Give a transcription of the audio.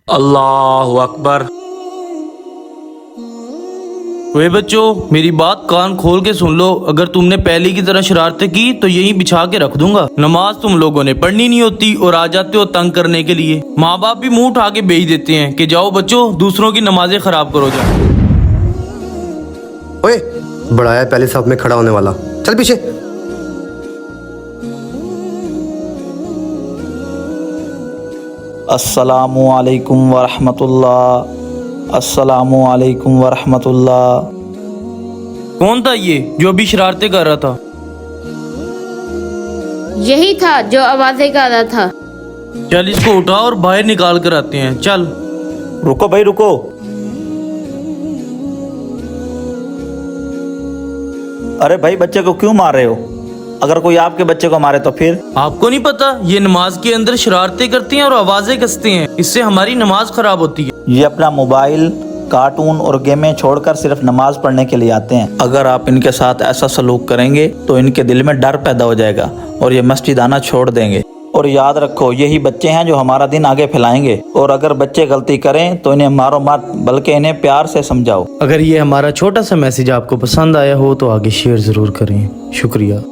अल्लाहु अकबर। वे बच्चों, मेरी बात कान खोल के सुन लो। अगर तुमने पहले की तरह शरारतें की तो यहीं बिछा के रख दूंगा। नमाज तुम लोगों ने पढ़नी नहीं होती और आ जाते हो तंग करने के लिए। माँ बाप भी मुंह उठा के भेज देते हैं कि जाओ बच्चों, दूसरों की नमाजें खराब करो जा। ओए, बड़ा है पहले साहब में खड़ा होने वाला, चल पीछे। अस्सलामु अलैकुम वरहमतुल्लाह। अस्सलामु अलैकुम वरहमतुल्लाह। कौन था ये जो अभी शरारतें कर रहा था? यही था जो आवाजें गा रहा था। चल इसको उठा और बाहर निकाल कर आते हैं। चल। रुको भाई रुको। अरे भाई, बच्चे को क्यों मार रहे हो? अगर कोई आपके बच्चे को मारे तो फिर? आपको नहीं पता ये नमाज के अंदर शरारतें करती हैं और आवाजें कसते हैं, इससे हमारी नमाज खराब होती है। ये अपना मोबाइल, कार्टून और गेमें छोड़कर सिर्फ नमाज पढ़ने के लिए आते हैं। अगर आप इनके साथ ऐसा सलूक करेंगे तो इनके दिल में डर पैदा हो जाएगा और ये मस्जिद आना छोड़ देंगे। और याद रखो, यही बच्चे हैं जो हमारा दिन आगे फैलाएंगे। और अगर बच्चे गलती करें तो इन्हें मारो मत, बल्कि इन्हें प्यार से समझाओ। अगर ये हमारा छोटा सा मैसेज आपको पसंद आया हो तो आगे शेयर जरूर करें। शुक्रिया।